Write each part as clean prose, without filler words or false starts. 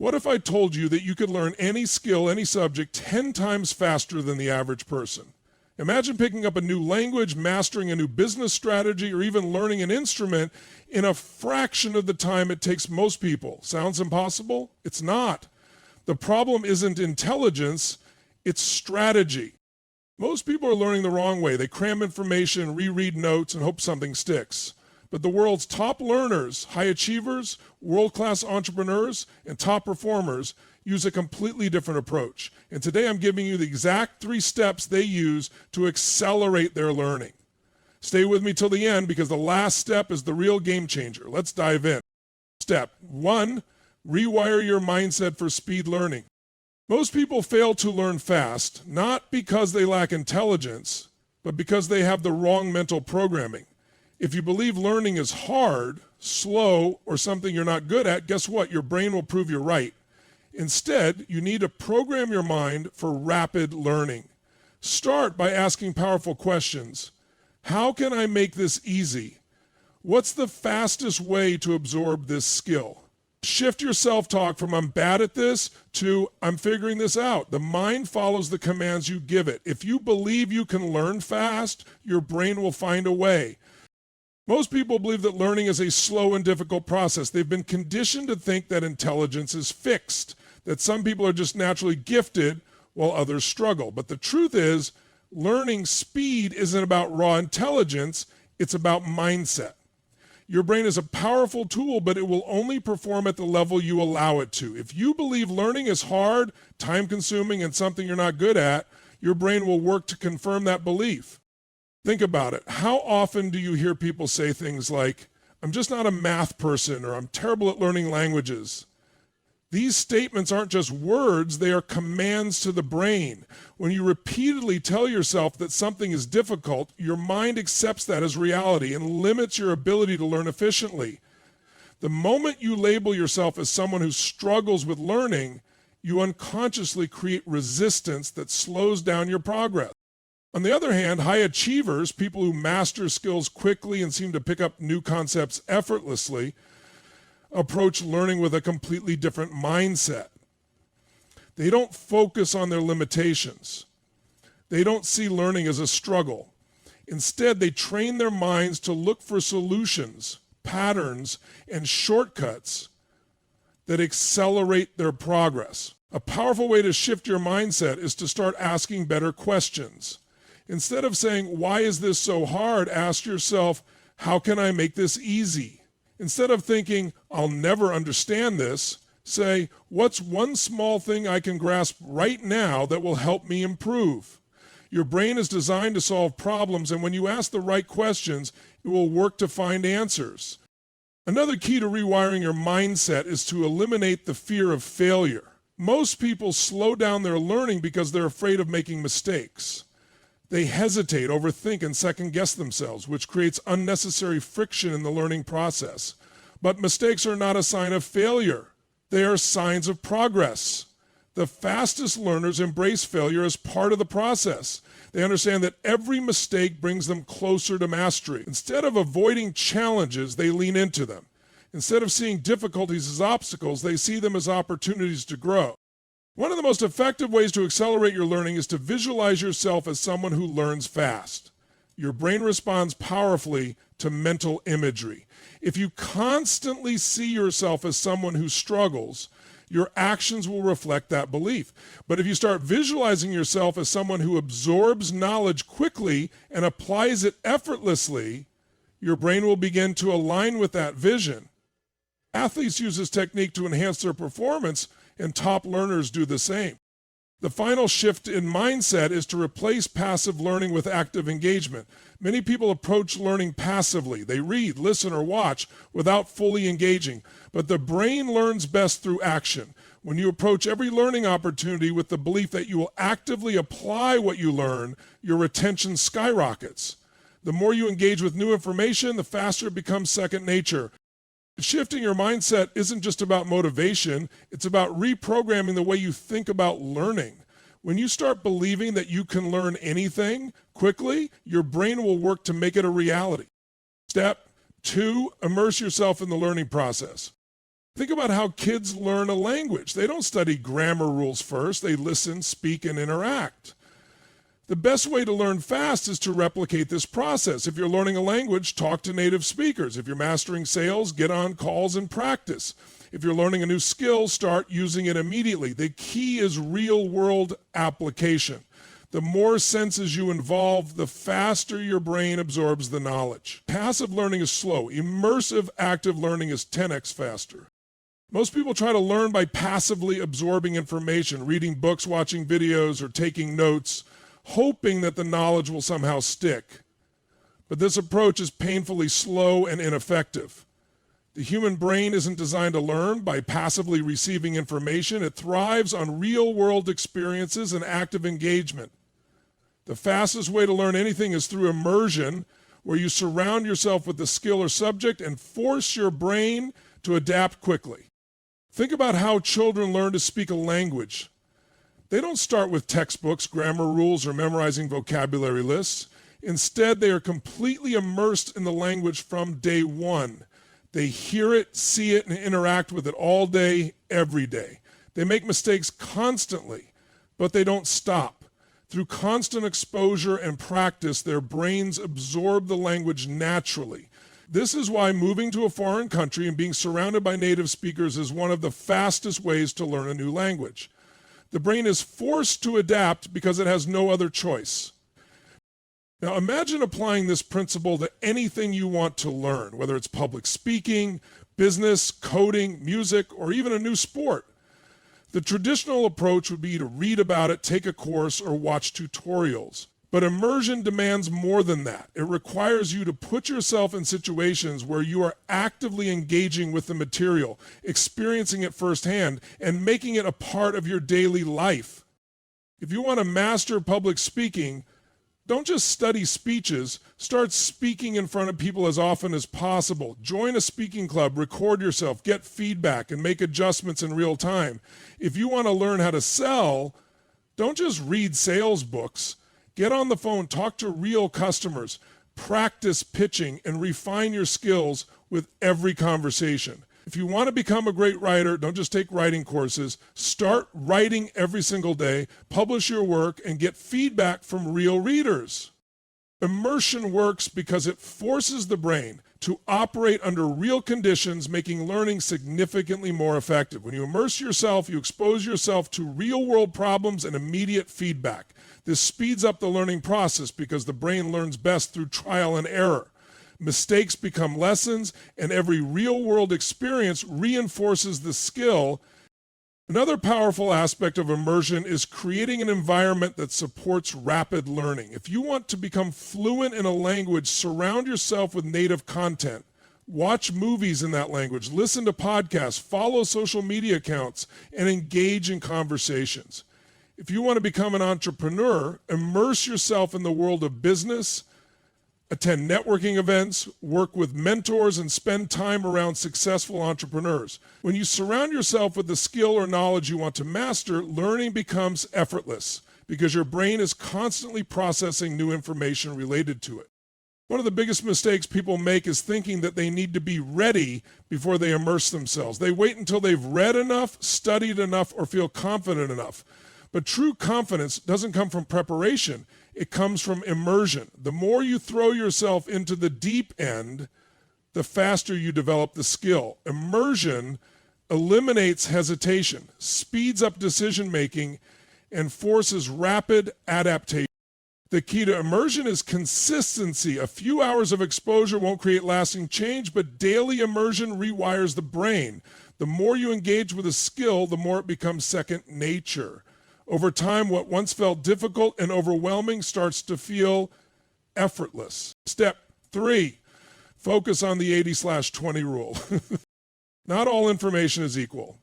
What if I told you that you could learn any skill, any subject 10 times faster than the average person? Imagine picking up a new language, mastering a new business strategy, or even learning an instrument in a fraction of the time it takes most people. Sounds impossible? It's not. The problem isn't intelligence, it's strategy. Most people are learning the wrong way. They cram information, reread notes, and hope something sticks. But the world's top learners, high achievers, world-class entrepreneurs, and top performers use a completely different approach. And today I'm giving you the exact 3 steps they use to accelerate their learning. Stay with me till the end because the last step is the real game changer. Let's dive in. Step 1, rewire your mindset for speed learning. Most people fail to learn fast, not because they lack intelligence, but because they have the wrong mental programming. If you believe learning is hard, slow, or something you're not good at, guess what? Your brain will prove you're right. Instead, you need to program your mind for rapid learning. Start by asking powerful questions. How can I make this easy? What's the fastest way to absorb this skill? Shift your self-talk from I'm bad at this to I'm figuring this out. The mind follows the commands you give it. If you believe you can learn fast, your brain will find a way. Most people believe that learning is a slow and difficult process. They've been conditioned to think that intelligence is fixed, that some people are just naturally gifted while others struggle. But the truth is, learning speed isn't about raw intelligence, it's about mindset. Your brain is a powerful tool, but it will only perform at the level you allow it to. If you believe learning is hard, time-consuming, and something you're not good at, your brain will work to confirm that belief. Think about it. How often do you hear people say things like, I'm just not a math person, or I'm terrible at learning languages? These statements aren't just words, they are commands to the brain. When you repeatedly tell yourself that something is difficult, your mind accepts that as reality and limits your ability to learn efficiently. The moment you label yourself as someone who struggles with learning, you unconsciously create resistance that slows down your progress. On the other hand, high achievers, people who master skills quickly and seem to pick up new concepts effortlessly, approach learning with a completely different mindset. They don't focus on their limitations. They don't see learning as a struggle. Instead, they train their minds to look for solutions, patterns, and shortcuts that accelerate their progress. A powerful way to shift your mindset is to start asking better questions. Instead of saying, why is this so hard? Ask yourself, how can I make this easy? Instead of thinking, I'll never understand this, say, what's one small thing I can grasp right now that will help me improve? Your brain is designed to solve problems, and when you ask the right questions, it will work to find answers. Another key to rewiring your mindset is to eliminate the fear of failure. Most people slow down their learning because they're afraid of making mistakes. They hesitate, overthink, and second-guess themselves, which creates unnecessary friction in the learning process. But mistakes are not a sign of failure. They are signs of progress. The fastest learners embrace failure as part of the process. They understand that every mistake brings them closer to mastery. Instead of avoiding challenges, they lean into them. Instead of seeing difficulties as obstacles, they see them as opportunities to grow. One of the most effective ways to accelerate your learning is to visualize yourself as someone who learns fast. Your brain responds powerfully to mental imagery. If you constantly see yourself as someone who struggles, your actions will reflect that belief. But if you start visualizing yourself as someone who absorbs knowledge quickly and applies it effortlessly, your brain will begin to align with that vision. Athletes use this technique to enhance their performance, and top learners do the same. The final shift in mindset is to replace passive learning with active engagement. Many people approach learning passively. They read, listen, or watch without fully engaging. But the brain learns best through action. When you approach every learning opportunity with the belief that you will actively apply what you learn, your retention skyrockets. The more you engage with new information, the faster it becomes second nature. Shifting your mindset isn't just about motivation, it's about reprogramming the way you think about learning. When you start believing that you can learn anything quickly, your brain will work to make it a reality. Step 2, immerse yourself in the learning process. Think about how kids learn a language. They don't study grammar rules first. They listen, speak, and interact. The best way to learn fast is to replicate this process. If you're learning a language, talk to native speakers. If you're mastering sales, get on calls and practice. If you're learning a new skill, start using it immediately. The key is real-world application. The more senses you involve, the faster your brain absorbs the knowledge. Passive learning is slow. Immersive active learning is 10x faster. Most people try to learn by passively absorbing information, reading books, watching videos, or taking notes, hoping that the knowledge will somehow stick. But this approach is painfully slow and ineffective. The human brain isn't designed to learn by passively receiving information. It thrives on real-world experiences and active engagement. The fastest way to learn anything is through immersion, where you surround yourself with the skill or subject and force your brain to adapt quickly. Think about how children learn to speak a language. They don't start with textbooks, grammar rules, or memorizing vocabulary lists. Instead, they are completely immersed in the language from day one. They hear it, see it, and interact with it all day, every day. They make mistakes constantly, but they don't stop. Through constant exposure and practice, their brains absorb the language naturally. This is why moving to a foreign country and being surrounded by native speakers is one of the fastest ways to learn a new language. The brain is forced to adapt because it has no other choice. Now imagine applying this principle to anything you want to learn, whether it's public speaking, business, coding, music, or even a new sport. The traditional approach would be to read about it, take a course, or watch tutorials. But immersion demands more than that. It requires you to put yourself in situations where you are actively engaging with the material, experiencing it firsthand, and making it a part of your daily life. If you want to master public speaking, don't just study speeches, start speaking in front of people as often as possible. Join a speaking club, record yourself, get feedback, and make adjustments in real time. If you want to learn how to sell, don't just read sales books. Get on the phone, talk to real customers, practice pitching, and refine your skills with every conversation. If you want to become a great writer, don't just take writing courses. Start writing every single day, publish your work, and get feedback from real readers. Immersion works because it forces the brain to operate under real conditions, making learning significantly more effective. When you immerse yourself, you expose yourself to real-world problems and immediate feedback. This speeds up the learning process because the brain learns best through trial and error. Mistakes become lessons, and every real-world experience reinforces the skill. Another powerful aspect of immersion is creating an environment that supports rapid learning. If you want to become fluent in a language, surround yourself with native content. Watch movies in that language, listen to podcasts, follow social media accounts, and engage in conversations. If you want to become an entrepreneur, immerse yourself in the world of business, attend networking events, work with mentors, and spend time around successful entrepreneurs. When you surround yourself with the skill or knowledge you want to master, learning becomes effortless because your brain is constantly processing new information related to it. One of the biggest mistakes people make is thinking that they need to be ready before they immerse themselves. They wait until they've read enough, studied enough, or feel confident enough. But true confidence doesn't come from preparation. It comes from immersion. The more you throw yourself into the deep end, the faster you develop the skill. Immersion eliminates hesitation, speeds up decision-making, and forces rapid adaptation. The key to immersion is consistency. A few hours of exposure won't create lasting change, but daily immersion rewires the brain. The more you engage with a skill, the more it becomes second nature. Over time, what once felt difficult and overwhelming starts to feel effortless. Step 3, focus on the 80/20 rule. Not all information is equal.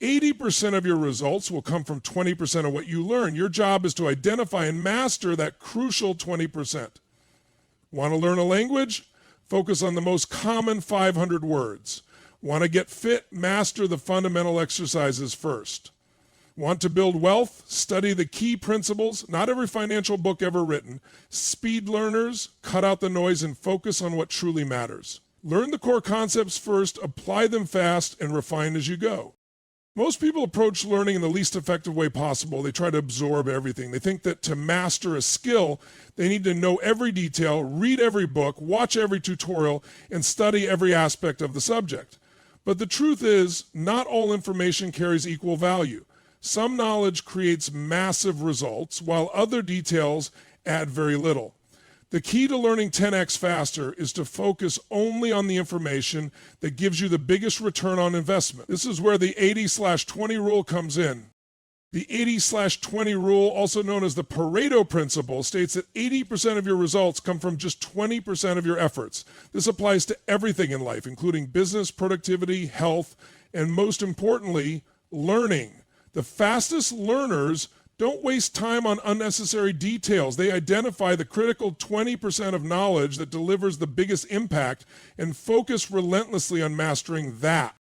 80% of your results will come from 20% of what you learn. Your job is to identify and master that crucial 20%. Want to learn a language? Focus on the most common 500 words. Want to get fit? Master the fundamental exercises first. Want to build wealth? Study the key principles, not every financial book ever written. Speed learners, cut out the noise and focus on what truly matters. Learn the core concepts first, apply them fast, and refine as you go. Most people approach learning in the least effective way possible. They try to absorb everything. They think that to master a skill, they need to know every detail, read every book, watch every tutorial, and study every aspect of the subject. But the truth is, not all information carries equal value. Some knowledge creates massive results, while other details add very little. The key to learning 10x faster is to focus only on the information that gives you the biggest return on investment. This is where the 80/20 rule comes in. The 80/20 rule, also known as the Pareto principle, states that 80% of your results come from just 20% of your efforts. This applies to everything in life, including business, productivity, health, and most importantly, learning. The fastest learners don't waste time on unnecessary details. They identify the critical 20% of knowledge that delivers the biggest impact and focus relentlessly on mastering that.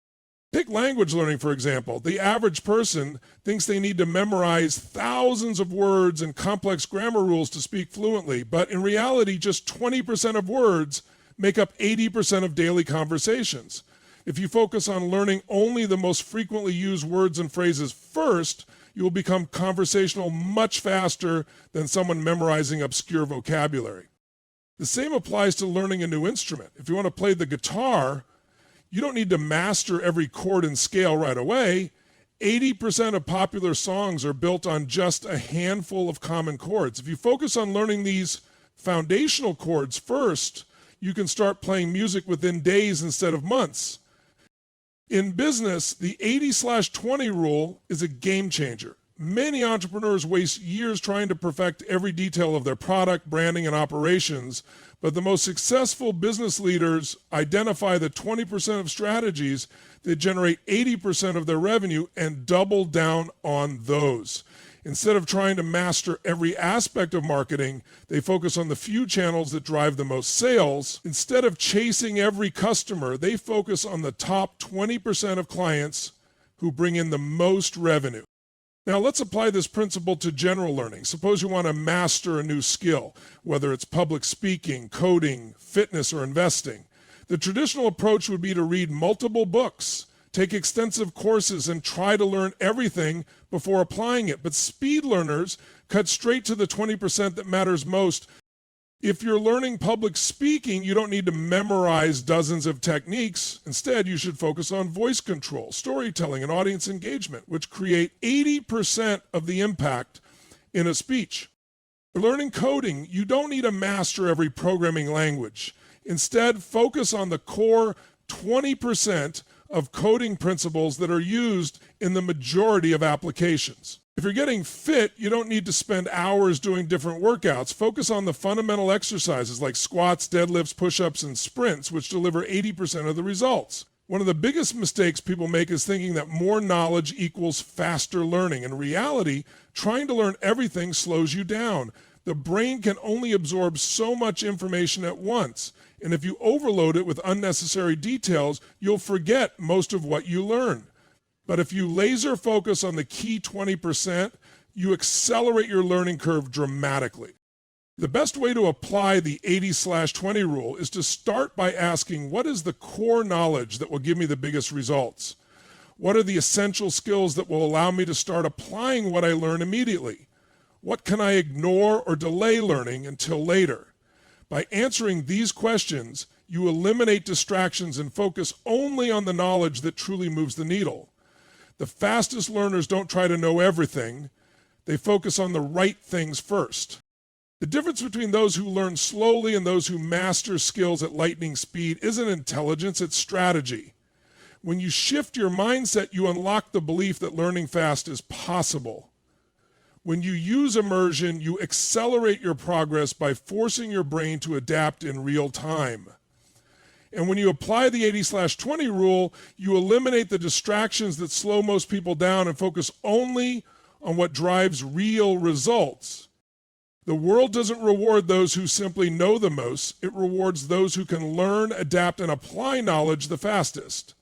Take language learning, for example. The average person thinks they need to memorize thousands of words and complex grammar rules to speak fluently, but in reality, just 20% of words make up 80% of daily conversations. If you focus on learning only the most frequently used words and phrases first, you will become conversational much faster than someone memorizing obscure vocabulary. The same applies to learning a new instrument. If you want to play the guitar, you don't need to master every chord and scale right away. 80% of popular songs are built on just a handful of common chords. If you focus on learning these foundational chords first, you can start playing music within days instead of months. In business, the 80/20 rule is a game changer. Many entrepreneurs waste years trying to perfect every detail of their product, branding, and operations, but the most successful business leaders identify the 20% of strategies that generate 80% of their revenue and double down on those. Instead of trying to master every aspect of marketing, they focus on the few channels that drive the most sales. Instead of chasing every customer, they focus on the top 20% of clients who bring in the most revenue. Now let's apply this principle to general learning. Suppose you want to master a new skill, whether it's public speaking, coding, fitness, or investing. The traditional approach would be to read multiple books, take extensive courses, and try to learn everything before applying it. But speed learners cut straight to the 20% that matters most. If you're learning public speaking, you don't need to memorize dozens of techniques. Instead, you should focus on voice control, storytelling, and audience engagement, which create 80% of the impact in a speech. For learning coding, you don't need to master every programming language. Instead, focus on the core 20% of coding principles that are used in the majority of applications. If you're getting fit, you don't need to spend hours doing different workouts. Focus on the fundamental exercises like squats, deadlifts, push-ups, and sprints, which deliver 80% of the results. One of the biggest mistakes people make is thinking that more knowledge equals faster learning. In reality, trying to learn everything slows you down. The brain can only absorb so much information at once, and if you overload it with unnecessary details, you'll forget most of what you learn. But if you laser focus on the key 20%, you accelerate your learning curve dramatically. The best way to apply the 80/20 rule is to start by asking, what is the core knowledge that will give me the biggest results? What are the essential skills that will allow me to start applying what I learn immediately? What can I ignore or delay learning until later? By answering these questions, you eliminate distractions and focus only on the knowledge that truly moves the needle. The fastest learners don't try to know everything. They focus on the right things first. The difference between those who learn slowly and those who master skills at lightning speed isn't intelligence, it's strategy. When you shift your mindset, you unlock the belief that learning fast is possible. When you use immersion, you accelerate your progress by forcing your brain to adapt in real time. And when you apply the 80/20 rule, you eliminate the distractions that slow most people down and focus only on what drives real results. The world doesn't reward those who simply know the most. It rewards those who can learn, adapt, and apply knowledge the fastest.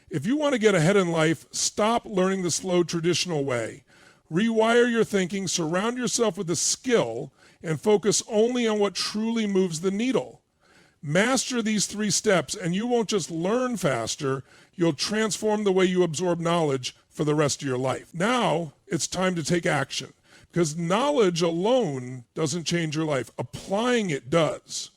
If you want to get ahead in life, stop learning the slow traditional way. Rewire your thinking, surround yourself with a skill, and focus only on what truly moves the needle. Master these 3 steps and you won't just learn faster, you'll transform the way you absorb knowledge for the rest of your life. Now it's time to take action, because knowledge alone doesn't change your life. Applying it does.